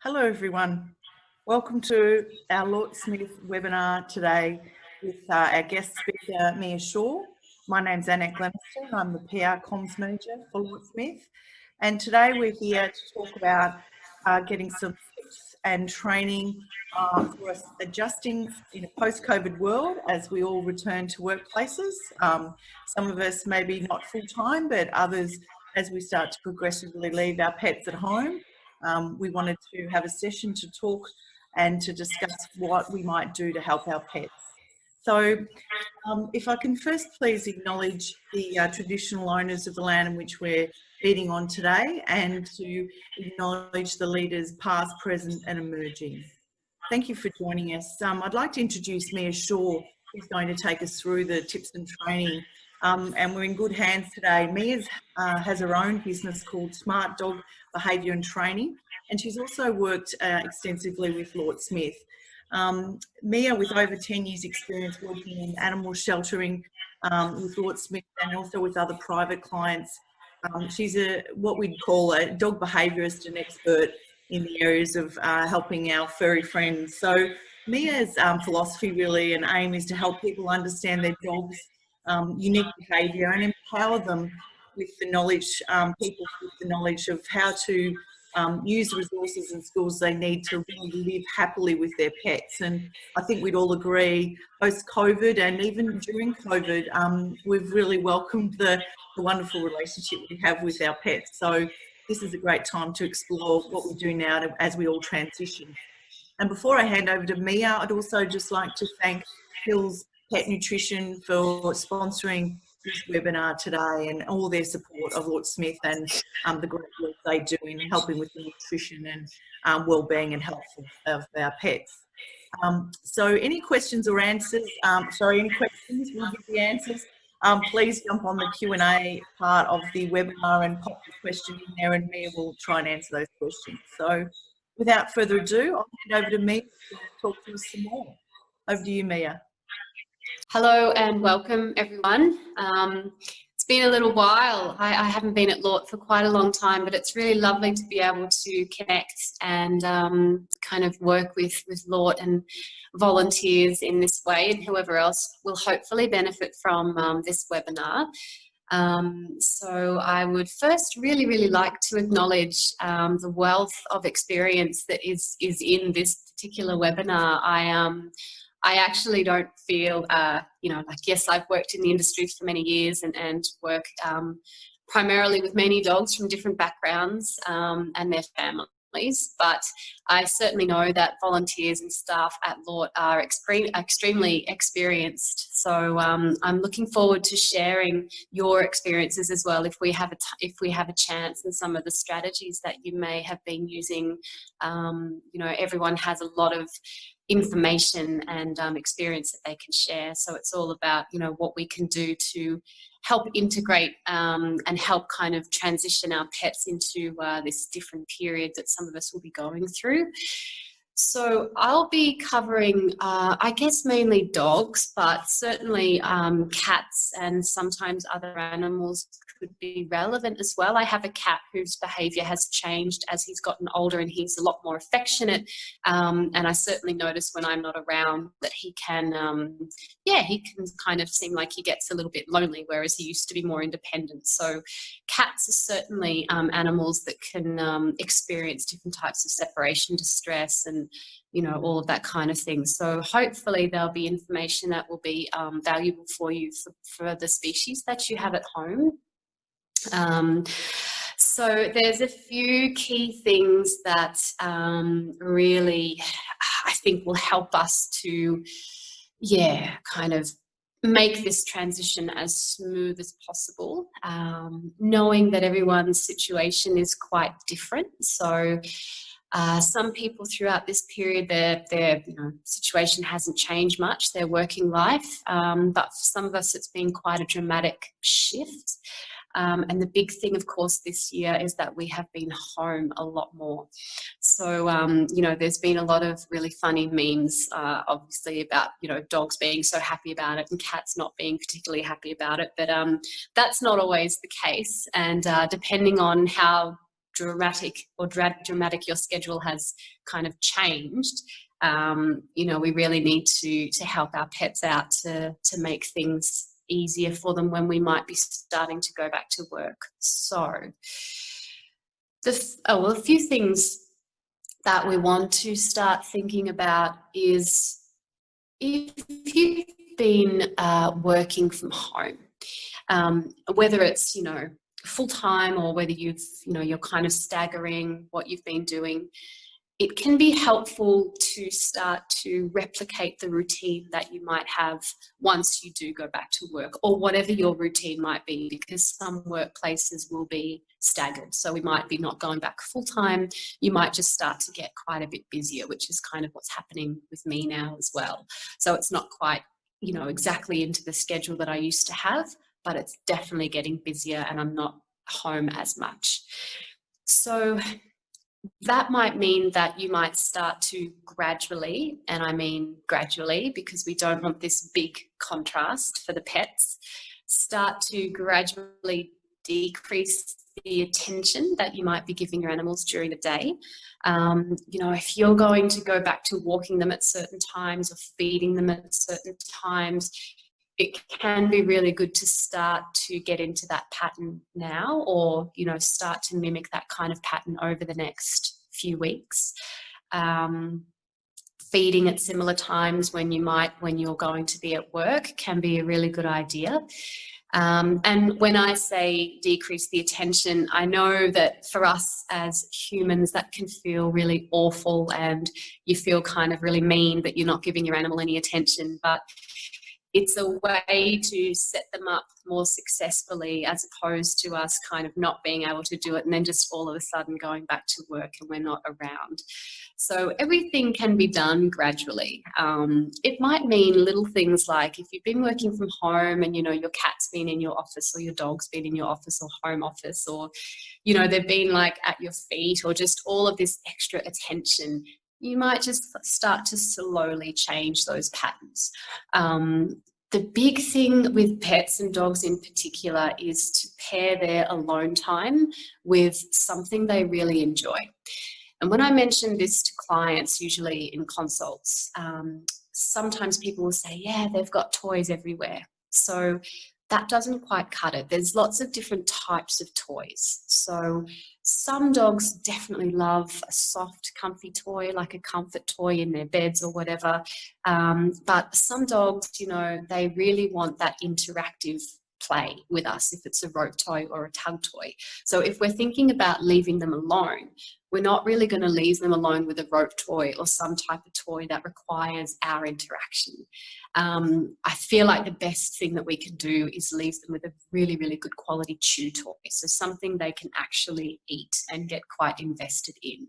Hello everyone. Welcome to our Lort Smith webinar today with our guest speaker Mia Shaw. My name's Annette Glenister. I'm the PR Comms Manager for Lort Smith, and today we're here to talk about getting some tips and training for us adjusting in a post-COVID world as we all return to workplaces. Some of us maybe not full-time, but others as we start to progressively leave our pets at home. We wanted to have a session to talk and to discuss what we might do to help our pets. So if I can first please acknowledge the traditional owners of the land in which we're meeting on today, and to acknowledge the leaders past, present and emerging. Thank you for joining us. I'd like to introduce Mia Shaw, who's going to take us through the tips and training. And we're in good hands today. Mia has her own business called Smart Dog Behaviour and Training, and she's also worked extensively with Lort Smith. Mia, with over 10 years experience working in animal sheltering with Lort Smith and also with other private clients. She's what we'd call a dog behaviourist and expert in the areas of helping our furry friends. So Mia's philosophy really and aim is to help people understand their dogs' unique behaviour and empower them with the knowledge, people with the knowledge of how to use the resources and skills they need to really live happily with their pets. And I think we'd all agree, post-COVID and even during COVID, we've really welcomed the wonderful relationship we have with our pets. So this is a great time to explore what we do now as we all transition. And before I hand over to Mia, I'd also just like to thank Hills Pet Nutrition for sponsoring this webinar today and all their support of Lort Smith and the great work they do in helping with the nutrition and well-being and health of our pets. So any questions or answers, any questions, we'll give the answers. Please jump on the Q&A part of the webinar and pop the question in there, and Mia will try and answer those questions. So without further ado, I'll hand over to Mia to talk to us some more. Over to you, Mia. Hello and welcome everyone. It's been a little while. I haven't been at Lort for quite a long time, but it's really lovely to be able to connect and kind of work with Lort and volunteers in this way, and whoever else will hopefully benefit from this webinar. So I would first really like to acknowledge the wealth of experience that is in this particular webinar. I actually don't feel, like, yes, I've worked in the industry for many years and work primarily with many dogs from different backgrounds and their families, but I certainly know that volunteers and staff at Lort are extremely experienced. So I'm looking forward to sharing your experiences as well if we have a chance, and some of the strategies that you may have been using. Everyone has a lot of information and experience that they can share, so it's all about what we can do to help integrate and help kind of transition our pets into this different period that some of us will be going through. So I'll be covering, I guess, mainly dogs, but certainly cats and sometimes other animals could be relevant as well. I have a cat whose behaviour has changed as he's gotten older, and he's a lot more affectionate. And I certainly notice when I'm not around that he can kind of seem like he gets a little bit lonely, whereas he used to be more independent. So cats are certainly animals that can experience different types of separation distress and all of that kind of thing. So hopefully there'll be information that will be valuable for you for the species that you have at home. So there's a few key things that really I think will help us to kind of make this transition as smooth as possible, knowing that everyone's situation is quite different. So some people throughout this period, their situation hasn't changed much, their working life, but for some of us it's been quite a dramatic shift. And the big thing, of course, this year is that we have been home a lot more. So, there's been a lot of really funny memes, obviously, about, dogs being so happy about it and cats not being particularly happy about it. But that's not always the case. And depending on how dramatic your schedule has kind of changed, you know, we really need to help our pets out to make things easier for them when we might be starting to go back to work. So a few things that we want to start thinking about is if you've been working from home, whether it's, you know, full-time or whether you're kind of staggering what you've been doing, it can be helpful to start to replicate the routine that you might have once you do go back to work, or whatever your routine might be, because some workplaces will be staggered. So we might be not going back full-time. You might just start to get quite a bit busier, which is kind of what's happening with me now as well. So it's not quite, you know, exactly into the schedule that I used to have, but it's definitely getting busier and I'm not home as much. So that might mean that you might start to gradually, and I mean gradually because we don't want this big contrast for the pets, start to gradually decrease the attention that you might be giving your animals during the day. You know, if you're going to go back to walking them at certain times or feeding them at certain times, it can be really good to start to get into that pattern now, or, you know, start to mimic that kind of pattern over the next few weeks. Feeding at similar times when you're going to be at work can be a really good idea. And when I say decrease the attention, I know that for us as humans, that can feel really awful and you feel kind of really mean, but you're not giving your animal any attention. But it's a way to set them up more successfully, as opposed to us kind of not being able to do it and then just all of a sudden going back to work and we're not around. So everything can be done gradually. It might mean little things like if you've been working from home and, you know, your cat's been in your office or your dog's been in your office or home office, or, you know, they've been like at your feet, or just all of this extra attention, you might just start to slowly change those patterns. The big thing with pets and dogs in particular is to pair their alone time with something they really enjoy. And when I mention this to clients, usually in consults, sometimes people will say, yeah, they've got toys everywhere. So that doesn't quite cut it. There's lots of different types of toys. So some dogs definitely love a soft, comfy toy, like a comfort toy in their beds or whatever. But some dogs, you know, they really want that interactive play with us, if it's a rope toy or a tug toy. So if we're thinking about leaving them alone, we're not really going to leave them alone with a rope toy or some type of toy that requires our interaction. I feel like the best thing that we can do is leave them with a really, really good quality chew toy. So something they can actually eat and get quite invested in.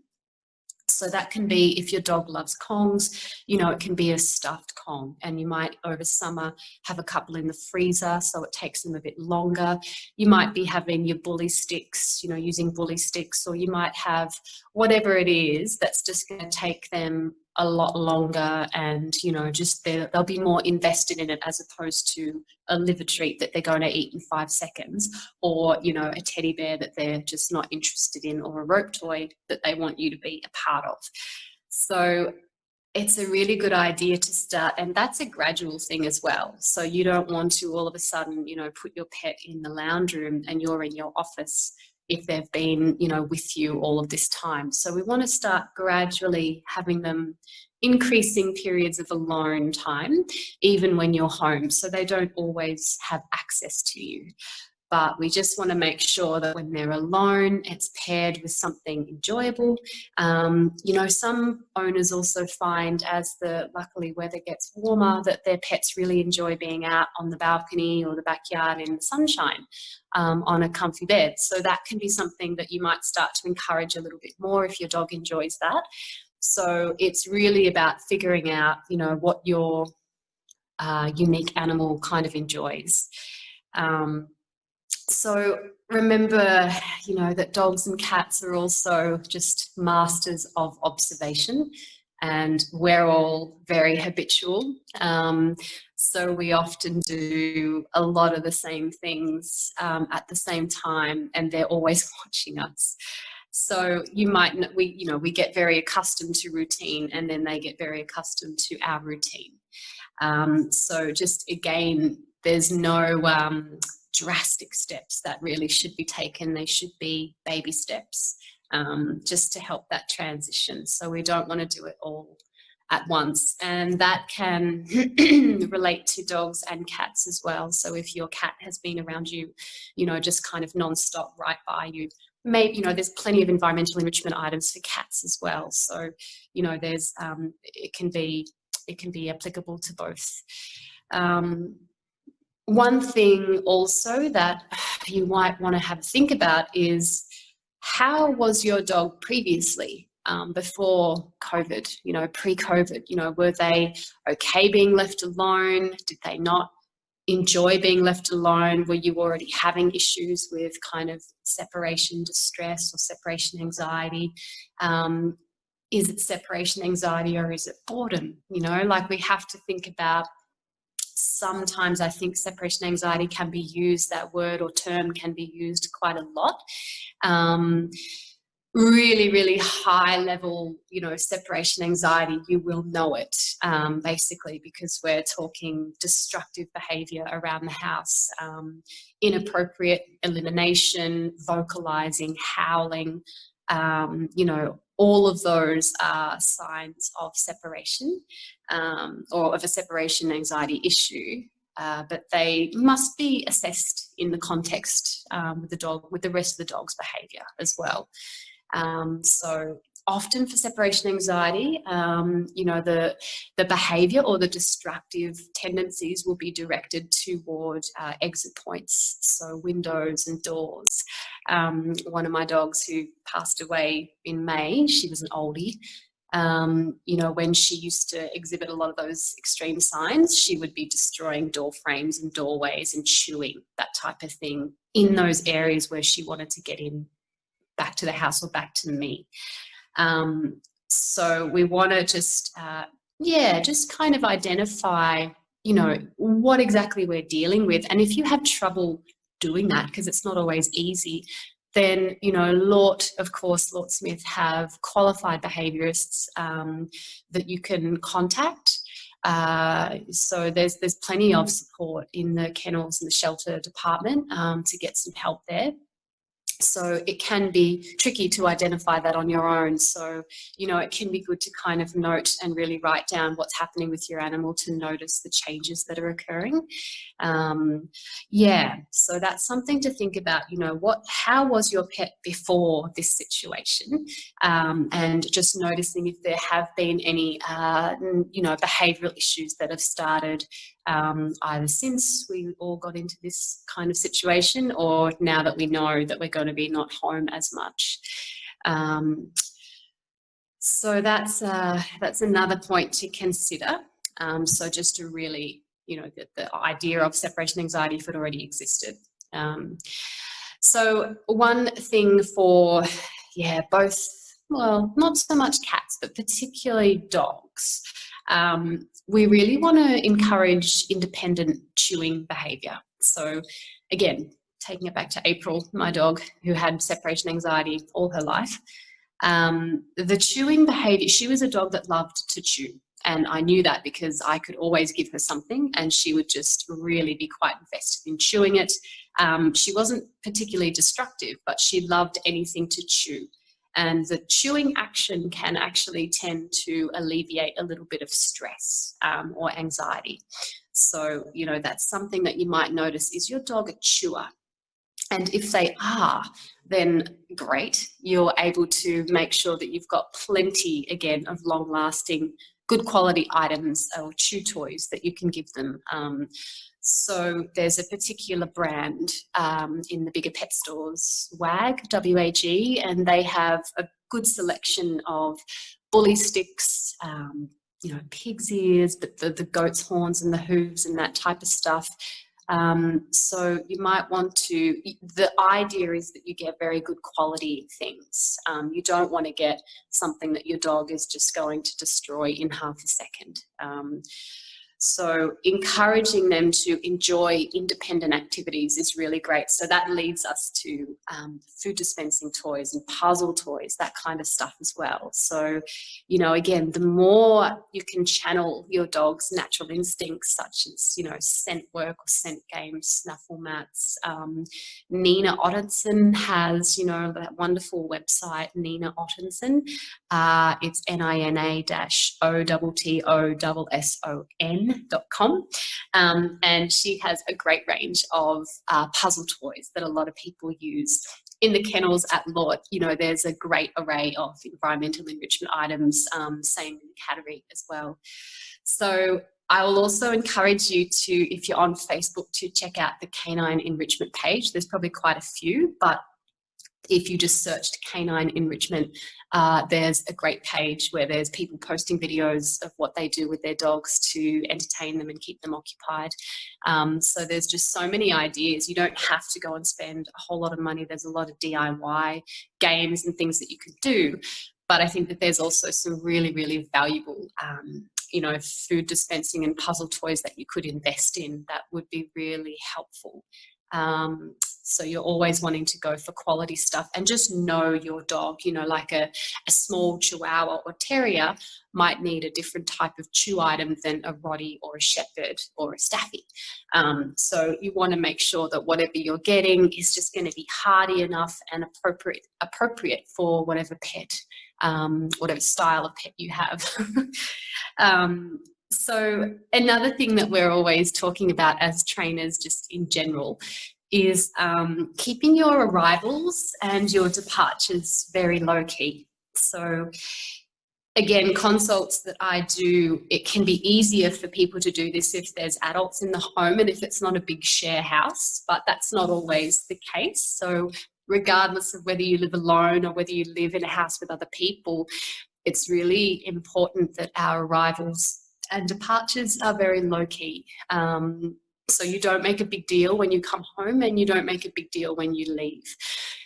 So that can be, if your dog loves Kongs, you know, it can be a stuffed Kong, and you might over summer have a couple in the freezer so it takes them a bit longer. You might be having your bully sticks, you know, using bully sticks, or you might have whatever it is that's just going to take them a lot longer, and, you know, just they'll be more invested in it, as opposed to a liver treat that they're going to eat in 5 seconds, or, you know, a teddy bear that they're just not interested in, or a rope toy that they want you to be a part of. So it's a really good idea to start, and that's a gradual thing as well. So you don't want to all of a sudden, you know, put your pet in the lounge room and you're in your office if they've been, you know, with you all of this time. So we want to start gradually having them increasing periods of alone time, even when you're home, so they don't always have access to you. But we just want to make sure that when they're alone, it's paired with something enjoyable. You know, some owners also find, as the luckily weather gets warmer, that their pets really enjoy being out on the balcony or the backyard in the sunshine on a comfy bed. So that can be something that you might start to encourage a little bit more if your dog enjoys that. So it's really about figuring out, you know, what your unique animal kind of enjoys. So remember, you know, that dogs and cats are also just masters of observation, and we're all very habitual. So we often do a lot of the same things at the same time, and they're always watching us. So we get very accustomed to routine, and then they get very accustomed to our routine. So just again, there's no drastic steps that really should be taken. They should be baby steps, just to help that transition. So we don't want to do it all at once, and that can relate to dogs and cats as well. So if your cat has been around you, just kind of non-stop right by you, maybe, there's plenty of environmental enrichment items for cats as well. So, there's it can be applicable to both. One thing also that you might want to have a think about is, how was your dog previously? Before COVID, pre-COVID, were they okay being left alone? Did they not enjoy being left alone? Were you already having issues with kind of separation distress or separation anxiety? Is it separation anxiety or is it boredom? We have to think about, sometimes I think separation anxiety can be used, that word or term can be used quite a lot. Really, really high level, separation anxiety, you will know it, basically, because we're talking destructive behaviour around the house, inappropriate elimination, vocalising, howling, all of those are signs of separation, or of a separation anxiety issue. But they must be assessed in the context with the dog, with the rest of the dog's behaviour as well. So often for separation anxiety, the behaviour or the destructive tendencies will be directed toward exit points, so windows and doors. One of my dogs who passed away in May, she was an oldie. When she used to exhibit a lot of those extreme signs, she would be destroying door frames and doorways and chewing, that type of thing, in those areas where she wanted to get in back to the house or back to me. So we want to just kind of identify, what exactly we're dealing with. And if you have trouble doing that, because it's not always easy, then, Lort Smith have qualified behaviourists that you can contact. So there's plenty of support in the kennels and the shelter department to get some help there. So it can be tricky to identify that on your own. So, it can be good to kind of note and really write down what's happening with your animal to notice the changes that are occurring. So that's something to think about, how was your pet before this situation? And just noticing if there have been any, behavioural issues that have started either since we all got into this kind of situation, or now that we know that we're going to be not home as much. So that's another point to consider. So just to really, the idea of separation anxiety, if it already existed. So one thing for, both, well, not so much cats, but particularly dogs, we really want to encourage independent chewing behaviour. So again, taking it back to April, my dog, who had separation anxiety all her life, the chewing behaviour, she was a dog that loved to chew. And I knew that because I could always give her something and she would just really be quite invested in chewing it. She wasn't particularly destructive, but she loved anything to chew. And the chewing action can actually tend to alleviate a little bit of stress or anxiety. So, that's something that you might notice. Is your dog a chewer? And if they are, then great. You're able to make sure that you've got plenty, again, of long-lasting, good quality items or chew toys that you can give them. So there's a particular brand in the bigger pet stores, WAG, W-A-G, and they have a good selection of bully sticks, pig's ears, but the goat's horns and the hooves and that type of stuff. So you might want to, the idea is that you get very good quality things. You don't want to get something that your dog is just going to destroy in half a second. So encouraging them to enjoy independent activities is really great. So that leads us to food dispensing toys and puzzle toys, that kind of stuff as well. So, you know, again, the more you can channel your dog's natural instincts, such as, you know, scent work or scent games, snuffle mats. Nina Ottenson has, you know, that wonderful website, Nina Ottenson. It's NINA-OTTOSSON.com. And she has a great range of puzzle toys that a lot of people use. In the kennels at Lort, you know, there's a great array of environmental enrichment items, same in the cattery as well. So I will also encourage you to, if you're on Facebook, to check out the canine enrichment page. There's probably quite a few, but if you just searched canine enrichment, there's a great page where there's people posting videos of what they do with their dogs to entertain them and keep them occupied. So there's just so many ideas. You don't have to go and spend a whole lot of money. There's a lot of DIY games and things that you could do. But I think that there's also some really, really valuable, you know, food dispensing and puzzle toys that you could invest in that would be really helpful. So you're always wanting to go for quality stuff, and just know your dog. You know, like a small Chihuahua or Terrier might need a different type of chew item than a Rottie or a Shepherd or a Staffy. So you want to make sure that whatever you're getting is just going to be hardy enough and appropriate for whatever pet, whatever style of pet you have. So another thing that we're always talking about as trainers, just in general, is keeping your arrivals and your departures very low key. So again, consults that I do, it can be easier for people to do this if there's adults in the home and if it's not a big share house, but that's not always the case. So regardless of whether you live alone or whether you live in a house with other people, it's really important that our arrivals and departures are very low key. So you don't make a big deal when you come home, and you don't make a big deal when you leave.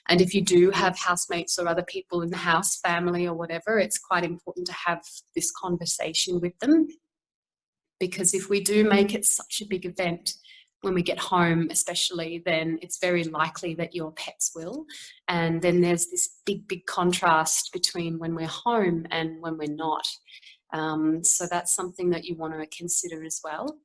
And if you do have housemates or other people in the house, family or whatever, it's quite important to have this conversation with them, because if we do make it such a big event when we get home especially, then it's very likely that your pets will. And then there's this big, big contrast between when we're home and when we're not. So that's something that you want to consider as well.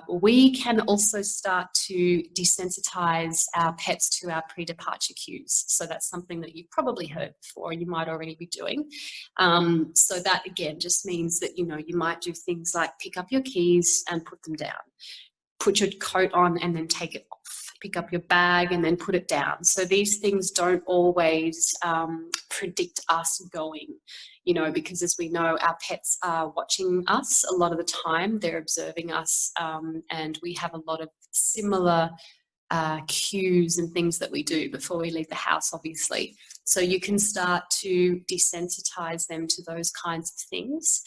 We can also start to desensitize our pets to our pre-departure cues. So that's something that you've probably heard before, you might already be doing. So that again just means that, you know, you might do things like pick up your keys and put them down, put your coat on and then take it off, pick up your bag and then put it down. So these things don't always predict us going, you know, because as we know, our pets are watching us a lot of the time. They're observing us, and we have a lot of similar cues and things that we do before we leave the house, obviously. So you can start to desensitize them to those kinds of things.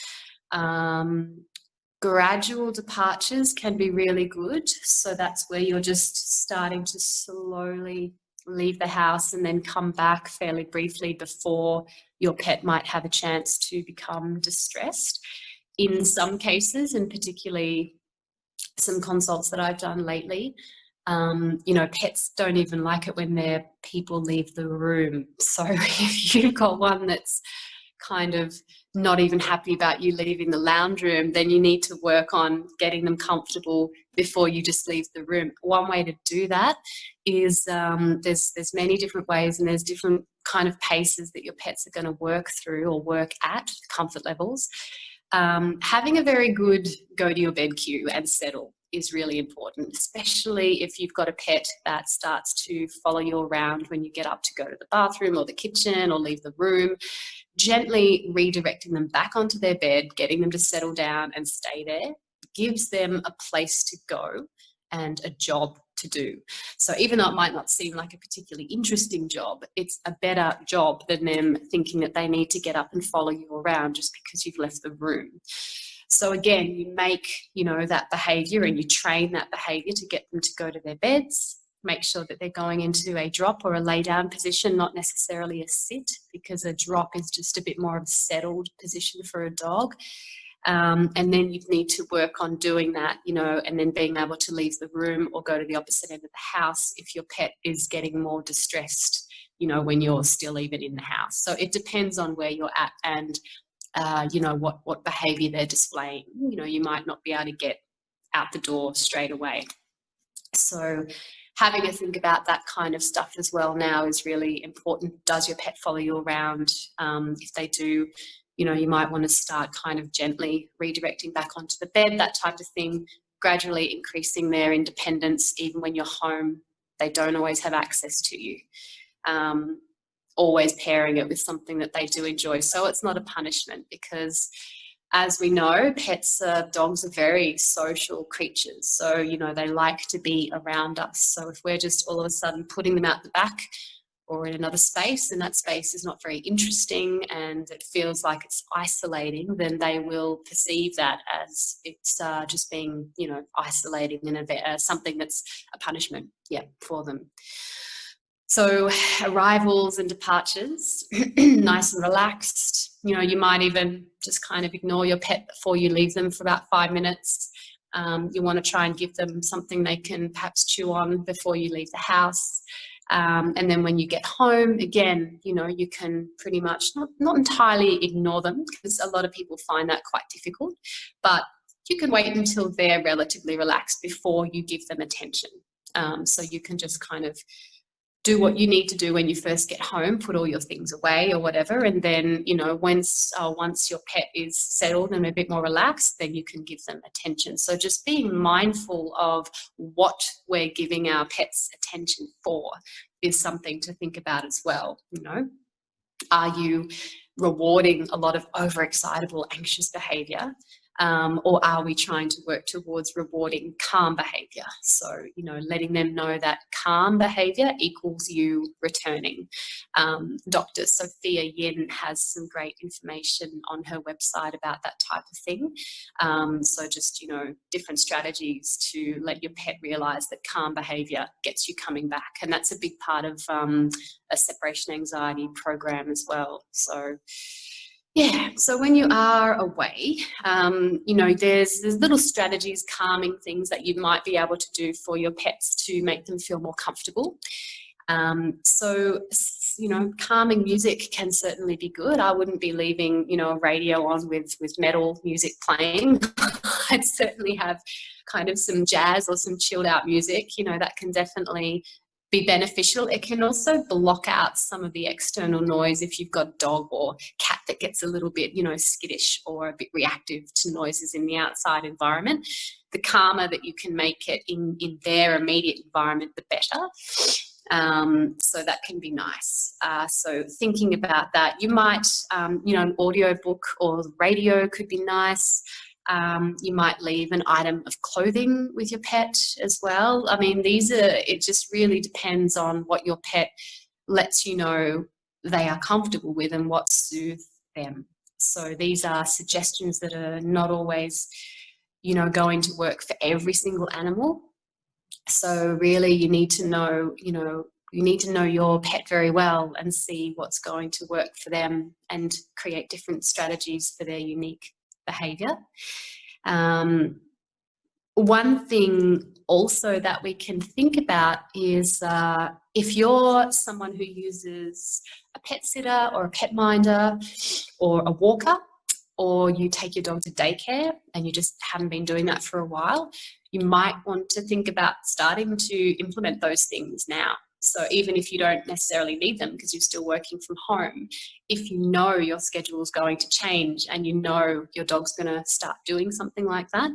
Gradual departures can be really good. So that's where you're just starting to slowly leave the house and then come back fairly briefly before your pet might have a chance to become distressed. In some cases, and particularly some consults that I've done lately, you know, pets don't even like it when their people leave the room. So if you've got one that's kind of not even happy about you leaving the lounge room, then you need to work on getting them comfortable before you just leave the room. One way to do that is there's many different ways, and there's different kind of paces that your pets are going to work through or work at, comfort levels. Having a very good go to your bed cue and settle is really important, especially if you've got a pet that starts to follow you around when you get up to go to the bathroom or the kitchen or leave the room. Gently redirecting them back onto their bed, getting them to settle down and stay there, gives them a place to go and a job to do. So even though it might not seem like a particularly interesting job, it's a better job than them thinking that they need to get up and follow you around just because you've left the room. So again, you make, you know, that behaviour and you train that behaviour to get them to go to their beds. Make sure that they're going into a drop or a lay down position, not necessarily a sit, because a drop is just a bit more of a settled position for a dog. And then you'd need to work on doing that, you know, and then being able to leave the room or go to the opposite end of the house if your pet is getting more distressed, you know, when you're still even in the house. So it depends on where you're at and, you know, what behaviour they're displaying. You know, you might not be able to get out the door straight away. So having a think about that kind of stuff as well now is really important. Does your pet follow you around? If they do, you know, you might want to start kind of gently redirecting back onto the bed, that type of thing, gradually increasing their independence. Even when you're home, they don't always have access to you. Always pairing it with something that they do enjoy. So it's not a punishment, because as we know, pets, dogs are very social creatures. So, you know, they like to be around us. So if we're just all of a sudden putting them out the back or in another space, and that space is not very interesting and it feels like it's isolating, then they will perceive that as it's just being, you know, isolating and something that's a punishment, for them. So arrivals and departures, nice and relaxed. You know, you might even just kind of ignore your pet before you leave them for about 5 minutes. You want to try and give them something they can perhaps chew on before you leave the house. And then when you get home, again, you know, you can pretty much not entirely ignore them, because a lot of people find that quite difficult, but you can wait until they're relatively relaxed before you give them attention. So you can just kind of do what you need to do when you first get home, put all your things away or whatever, and then, you know, once your pet is settled and a bit more relaxed, then you can give them attention. So just being mindful of what we're giving our pets attention for is something to think about as well. You know, are you rewarding a lot of overexcitable, anxious behaviour? Or are we trying to work towards rewarding calm behaviour? So, you know, letting them know that calm behaviour equals you returning. Dr. Sophia Yin has some great information on her website about that type of thing. So just, you know, different strategies to let your pet realise that calm behaviour gets you coming back. And that's a big part of a separation anxiety program as well. So, yeah, so when you are away, you know, there's little strategies, calming things that you might be able to do for your pets to make them feel more comfortable. So, you know, calming music can certainly be good. I wouldn't be leaving, you know, a radio on with metal music playing. I'd certainly have kind of some jazz or some chilled out music, you know, that can definitely be beneficial. It can also block out some of the external noise if you've got a dog or cat that gets a little bit, you know, skittish or a bit reactive to noises in the outside environment. The calmer that you can make it in their immediate environment, the better. So that can be nice. So thinking about that, you might, you know, an audio book or radio could be nice. You might leave an item of clothing with your pet as well. I mean, it just really depends on what your pet lets you know they are comfortable with and what soothes them. So these are suggestions that are not always, you know, going to work for every single animal. So really you need to know, you need to know your pet very well and see what's going to work for them and create different strategies for their unique behaviour. One thing also that we can think about is if you're someone who uses a pet sitter or a pet minder or a walker, or you take your dog to daycare and you just haven't been doing that for a while, you might want to think about starting to implement those things now. So even if you don't necessarily need them because you're still working from home, if you know your schedule is going to change and you know your dog's going to start doing something like that,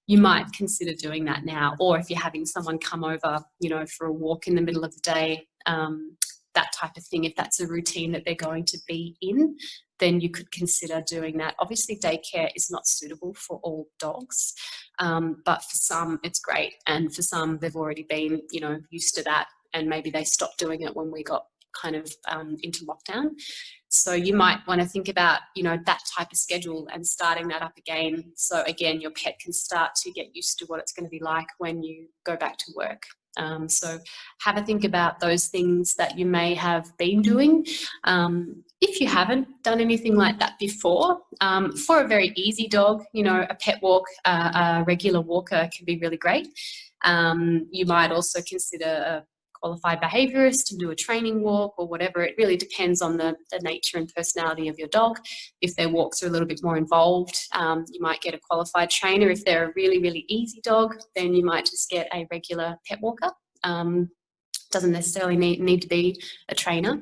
you might consider doing that now. Or if you're having someone come over, you know, for a walk in the middle of the day, that type of thing, if that's a routine that they're going to be in, then you could consider doing that. Obviously, daycare is not suitable for all dogs, but for some it's great. And for some, they've already been, you know, used to that. And maybe they stopped doing it when we got kind of into lockdown. So you might want to think about, you know, that type of schedule and starting that up again. So again, your pet can start to get used to what it's going to be like when you go back to work. So have a think about those things that you may have been doing. If you haven't done anything like that before, for a very easy dog, you know, a pet walk, a regular walker can be really great. You might also consider a qualified behaviourist to do a training walk or whatever. It really depends on the nature and personality of your dog. If their walks are a little bit more involved, you might get a qualified trainer. If they're a really, really easy dog, then you might just get a regular pet walker. Doesn't necessarily need to be a trainer.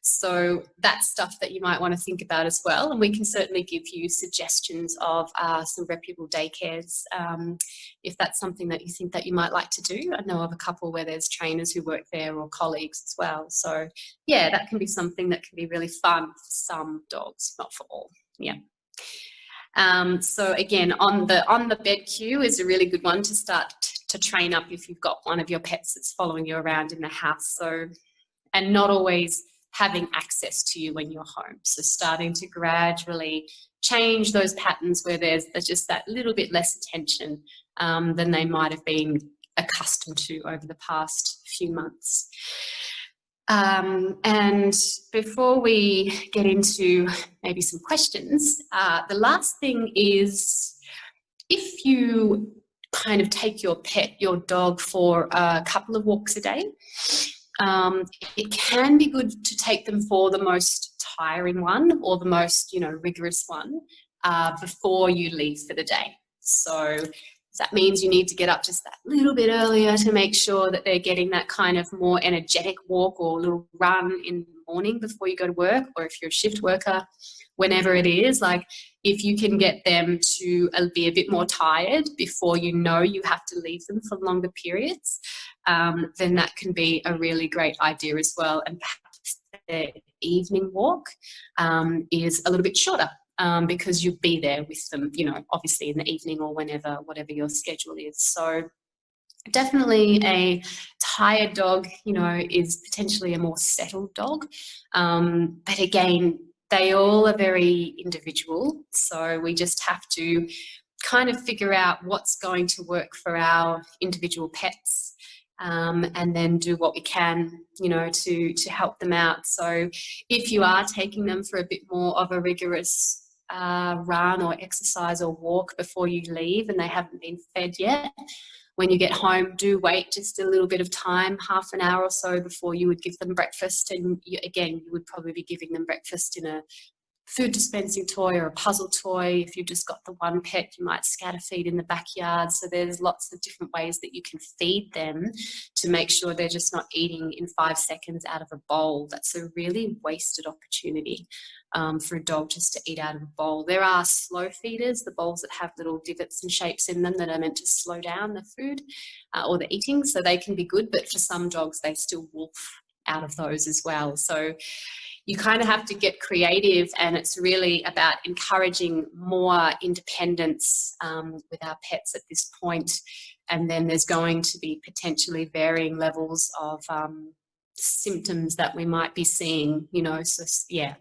So that's stuff that you might want to think about as well. And we can certainly give you suggestions of some reputable daycares if that's something that you think that you might like to do. I know of a couple where there's trainers who work there or colleagues as well. So yeah, that can be something that can be really fun for some dogs, not for all. Yeah. So again, on the bed cue is a really good one to start to train up if you've got one of your pets that's following you around in the house. So, and not always having access to you when you're home. So starting to gradually change those patterns where there's just that little bit less attention than they might have been accustomed to over the past few months. And before we get into maybe some questions, the last thing is, if you kind of take your pet, your dog, for a couple of walks a day, it can be good to take them for the most tiring one or the most, you know, rigorous one before you leave for the day. So that means you need to get up just that little bit earlier to make sure that they're getting that kind of more energetic walk or little run in the morning before you go to work, or if you're a shift worker, whenever it is, like if you can get them to be a bit more tired before you know you have to leave them for longer periods, then that can be a really great idea as well. And perhaps their evening walk is a little bit shorter. Because you'll be there with them, you know, obviously in the evening or whenever, whatever your schedule is. So definitely a tired dog, you know, is potentially a more settled dog. But again, they all are very individual. So we just have to kind of figure out what's going to work for our individual pets. And then do what we can, you know, to help them out. So if you are taking them for a bit more of a rigorous run or exercise or walk before you leave and they haven't been fed yet, when you get home, do wait just a little bit of time, half an hour or so, before you would give them breakfast. And again, you would probably be giving them breakfast in a food dispensing toy or a puzzle toy. If you've just got the one pet, you might scatter feed in the backyard. So there's lots of different ways that you can feed them to make sure they're just not eating in 5 seconds out of a bowl. That's a really wasted opportunity for a dog just to eat out of a bowl. There are slow feeders, the bowls that have little divots and shapes in them that are meant to slow down the food or the eating, so they can be good, but for some dogs they still wolf out of those as well. So you kind of have to get creative, and it's really about encouraging more independence with our pets at this point. And then there's going to be potentially varying levels of symptoms that we might be seeing, you know, so yeah.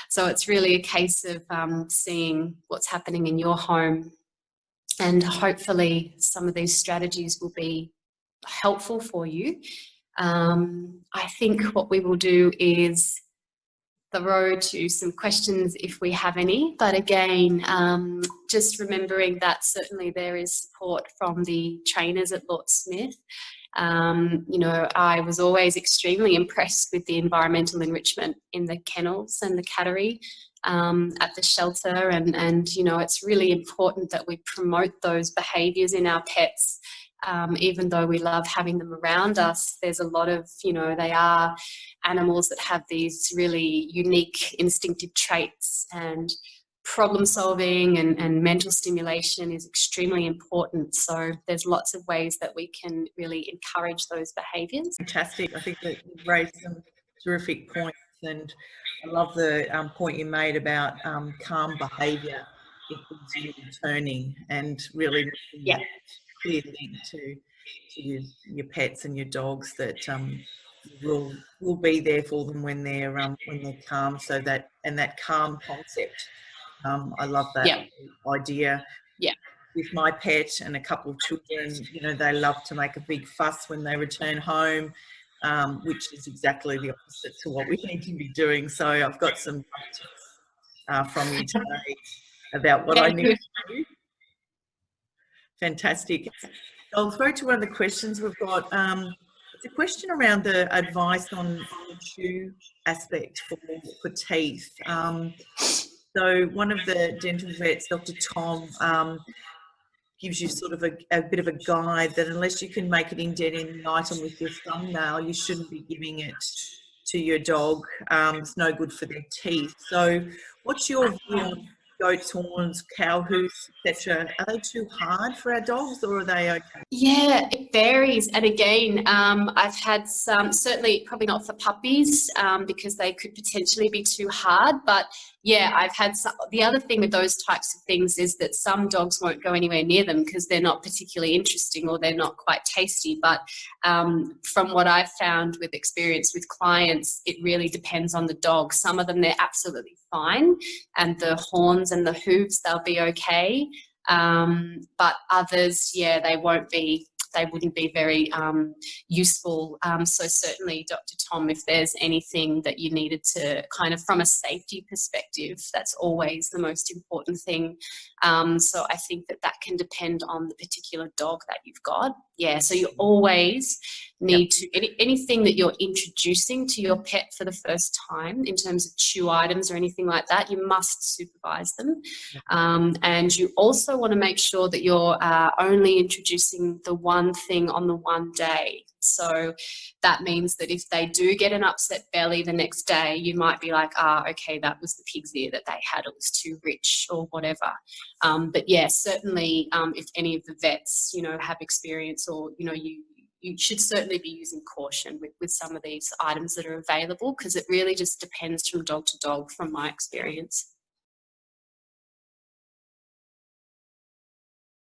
So it's really a case of seeing what's happening in your home, and hopefully some of these strategies will be helpful for you. I think what we will do is the road to some questions if we have any, but again, just remembering that certainly there is support from the trainers at Lort Smith. You know, I was always extremely impressed with the environmental enrichment in the kennels and the cattery at the shelter, and you know, it's really important that we promote those behaviours in our pets. Even though we love having them around us, there's a lot of, you know, they are animals that have these really unique instinctive traits, and problem solving and mental stimulation is extremely important. So there's lots of ways that we can really encourage those behaviours. Fantastic. I think that you've raised some terrific points, and I love the point you made about calm behaviour if things are returning, and really Yeah. clear link to your pets and your dogs that will be there for them when they're calm. So that calm concept, I love that idea. Yeah. with my pet and a couple of children, you know, they love to make a big fuss when they return home, which is exactly the opposite to what we need to be doing. So I've got some tips from you today about what I need to do. Fantastic. I'll throw to one of the questions we've got. It's a question around the advice on the chew aspect for teeth. So one of the dental vets, Dr. Tom, gives you sort of a bit of a guide that unless you can make it indent in the item with your thumbnail, you shouldn't be giving it to your dog. It's no good for their teeth. So what's your view on goat's horns, cow hooves, etc.? Are they too hard for our dogs, or are they okay? Yeah, it varies. And again, I've had some, certainly probably not for puppies, because they could potentially be too hard. But yeah, I've had some. The other thing with those types of things is that some dogs won't go anywhere near them because they're not particularly interesting or they're not quite tasty. But from what I've found with experience with clients, it really depends on the dog. Some of them, they're absolutely fine, and the horns and the hooves, they'll be okay. But others, yeah, they wouldn't be very useful. So certainly, Dr. Tom, if there's anything that you needed to kind of from a safety perspective, that's always the most important thing. So I think that can depend on the particular dog that you've got. Yeah, so you always need to, anything that you're introducing to your pet for the first time in terms of chew items or anything like that, you must supervise them. And you also want to make sure that you're only introducing the one thing on the one day. So that means that if they do get an upset belly the next day, you might be like, okay, that was the pig's ear that they had, it was too rich or whatever. But yeah, certainly if any of the vets, you know, have experience, or, you know, you should certainly be using caution with some of these items that are available, because it really just depends from dog to dog, from my experience.